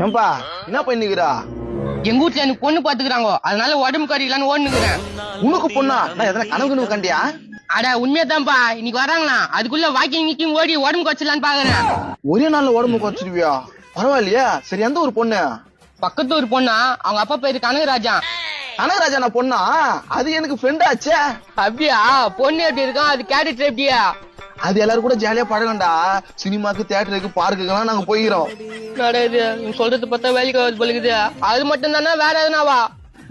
ஏன்பா என்ன பண்ணிக்கிறா? எங்க வீட்டுல எனக்கு பொண்ணு பாத்துக்கிறாங்க, அதனால உடம்பு கறிக்கலான்னு ஓடுனுக்குறேன். உனக்கு பொண்ணா? நான் எதனா கனவு கண்டியா? அட உண்மையதான்ப்பா, இன்னைக்கு வராங்களா, அதுக்குள்ள வாக்கிங் நிக்கிங் ஓடி உடம்பு குறைச்சிடலான்னு பாக்குறேன். ஒரே நாள்ல உடம்பு குறைச்சிருவியா? பரவாயில்லையா? சரி, எந்த ஒரு பொண்ணு? பக்கத்து ஒரு பொண்ணா, அவங்க அப்பா பேரு கனகராஜா. கனகராஜா நான் பொண்ணா? அது எனக்கு ஃப்ரெண்ட் ஆச்சே. அப்படியா? பொண்ணு எப்படி இருக்கும், அது கேரக்டர் எப்படியா? அது எல்லாரும் கூட ஜாலியா பழகண்டா. சினிமாக்கு, தியேட்டருக்கு, பார்க்குக்கெல்லாம் நாங்க போய்கிறோம். நடக்குது நீ சொல்றது பார்த்தா வேலைக்கு பழுகுது. அது மட்டும் தானே, வேற எதுனாவா?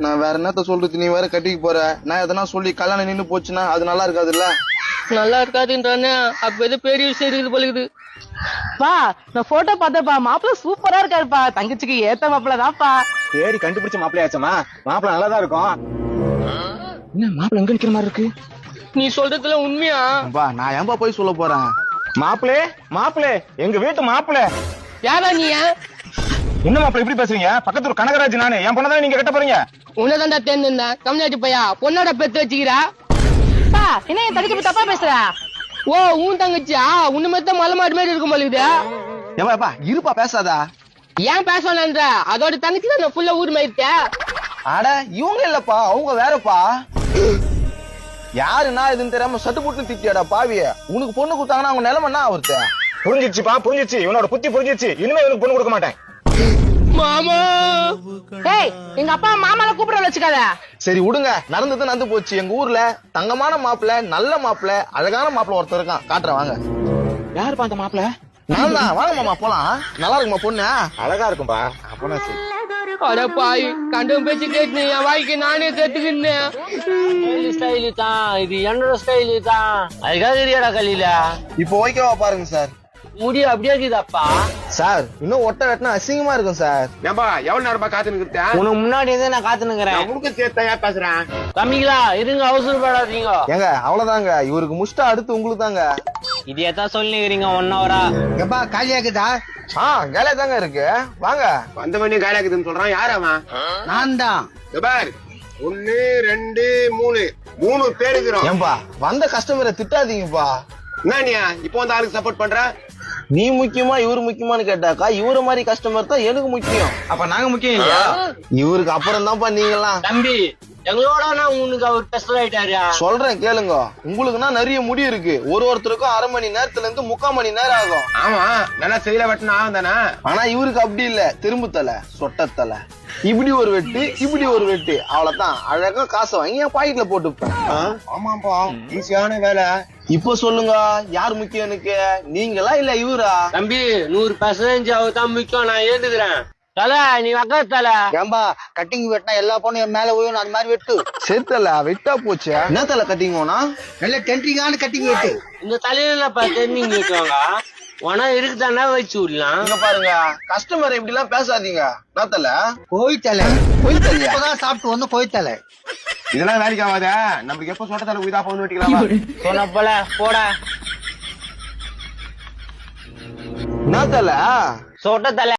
நான் வேற என்னத்த சொல்றது, நீ வேற கட்டிக்கு போற. நான் எதனா சொல்லி கல்யாணம் நின்னு போச்சுன்னா அது நல்லா இருக்காதுல்ல. நல்லா இருக்காதுன்றானே, அப்ப எது பெரிய விஷயம் இருக்குது பழுகுது. பா நான் போட்டோ பார்த்தப்பா, மாப்பிள்ள சூப்பரா இருக்காருப்பா. தங்கச்சிக்கு ஏத்த மாப்பிள்ள தான்ப்பா. சரி, கண்டுபிடிச்ச மாப்பிள்ளையாச்சமா? மாப்பிள்ள நல்லாதான் இருக்கும். என்ன மாப்பிள்ள எங்க நிக்கிற மாதிரி இருக்கு? நீ சொல்றதுல உண்மையா? நான் ஏன்பா போய் சொல்ல போறேன்? மாப்பிள்ளை எங்க வீட்டு மாப்பிள்ளை. யாரா நீ? என்ன மாப்பிள்ளை இப்படி பேசுறீங்க? பக்கத்துல ஒரு கனகராஜ் நானு. என் பொண்ணதான் நீங்க கட்ட போறீங்க. உன்னதான்டா தேர்ந்தேன். தமிழ்நாட்டு பையா பொண்ணோட பெத்து வச்சுக்கிறா. பா என்ன என் தங்கச்சி தப்பா பேசுற? ஓ உன் தங்கச்சியா? உன்ன மட்டும் மலை மாடு மாதிரி இருக்கும் போலுது. ஏப்பா இருப்பா, பேசாதா. ஏன் பேசணுன்ற? அதோட தங்கச்சி தான் ஃபுல்லா ஊர் மாயிட்ட. அட இவங்க இல்லப்பா, அவங்க வேறப்பா. யாருன்னா இதுன்னு தெரியாம சட்டு போட்டு திட்டியாடா பாவிய. உனக்கு பொண்ணு கொடுத்தாங்கன்னா அவங்க நிலைமைன்னா அவர்த்த புரிஞ்சிச்சுப்பா, புரிஞ்சிச்சு. இவனோட புத்தி புரிஞ்சிச்சு. இனிமே இவனுக்கு பொண்ணு கொடுக்க மாட்டேன். மாமா டேய் எங்க அப்பா மாமால கூப்பிட வச்சுக்காத. சரி விடுங்க, நடந்தது நடந்து போச்சு. எங்க ஊர்ல தங்கமான மாப்பிள்ள, நல்ல மாப்பிள்ள, அழகான மாப்பிள்ள ஒருத்தர் இருக்கான். காட்டுறேன் வாங்க. யாருப்பா அந்த மாப்பிள்ள? நான் தான். வாங்க மாமா போலாம். நல்லா இருக்குமா பொண்ணு? அழகா இருக்கும்பா. அப்பனா சரி. அட பாய், கண்டும் பேச்சு கேட்டு என் வாழ்க்கை நானே கேட்டுக்கின்னேன். ஸ்டைலு தான் இது, என்னோட ஸ்டைலு தான். அதுக்காக தெரியாடா கல்லில. இப்போ ஓகேவா பாருங்க சார். முடி அப்படியே இருக்குதாப்பா? சார் இன்னும் ஒட்ட வெட்டினா அசிங்கமா இருக்கும் சார். ஏன்பா எவ்வளவு நேரமா காத்து நிறுத்த? உனக்கு முன்னாடி இருந்து நான் காத்துனுக்குறேன். உனக்கு சேர்த்தையா பேசுறேன். தம்பிங்களா இருங்க, அவசரப்படாதீங்க. ஏங்க அவ்வளவுதாங்க, இவருக்கு முஷ்டா அடுத்து உங்களுக்கு தாங்க. இது எதான் சொல்லிக்கிறீங்க 1 ஹவரா? எப்பா காலியாக்குதா? வேலையா தாங்க இருக்கு. வாங்க. வந்த மணி காலியாக்குதுன்னு சொல்றான். யார் அவன்? நான் தான். 1 2 3 பேர் இருக்கிறோம். ஏன்பா வந்த கஸ்டமரை திட்டாதீங்கப்பா. என்ன நீ இப்போ வந்து ஆளுக்கு சப்போர்ட் பண்ற? நீ முக்கியமா இவரு முக்கியமானு கேட்டாக்கா, இவரு மாதிரி கஸ்டமர் தான் எனக்கு முக்கியம். அப்ப நாங்க முக்கியம் இல்லையா? இவருக்கு அப்புறம் தான்ப்பா நீங்களாம். தம்பி எங்களோட உனக்கு அவர் ஸ்பெஷல் ஆயிட்டாரு. சொல்றேன் கேளுங்க. உங்களுக்குன்னா நிறைய முடி இருக்கு. ஒருத்தருக்கும் 1/2 மணி நேரத்துல இருந்து 3/4 மணி நேரம் ஆகும். ஆமா, நல்லா செய்யல வெட்டினா ஆகும் தானே. ஆனா இவருக்கு அப்படி இல்ல. திரும்பு தலை, சொட்டத்தலை, இப்படி ஒரு வெட்டு, இப்படி ஒரு வெட்டு, அவ்வளவுதான். அழகா காசை வாங்கி என் பாக்கெட்ல போட்டுப்பேன். ஆமாப்பா, ஈஸியான வேலை. இப்போ சொல்லுங்க, யார் முக்கியம் எனக்கு? நீங்களா இல்ல இவரா? தம்பி 100% அவர் தான் முக்கியம். நான் ஏத்துக்கிறேன். தல நீ வக்க தல. ஏம்பா கட்டிங் வெட்டினா எல்லா பொண்ணும் என் மேல போய் அது மாதிரி வெட்டு. சேர்த்தல வெட்டா போச்சு. என்ன தலை கட்டிங் போனா? நல்ல டென்டிங்கான கட்டிங் வெட்டு. இந்த தலையில பார்த்து நீங்க வைக்குவாங்க. உனா இருக்குதானே வச்சு விடலாம். இங்க பாருங்க, கஸ்டமர் இப்படி எல்லாம் பேசாதீங்க. என்ன தலை? போய்த்தல போய்த்தலையா? சாப்பிட்டு வந்து போய்த்தல. இதெல்லாம் வேலைக்கு ஆகாத. நம்மளுக்கு எப்ப சொட்ட தலை உயிதா போன்னு வெட்டிக்கலாமா? சொன்ன போல போட. என்ன தலை? சொட்ட தலை.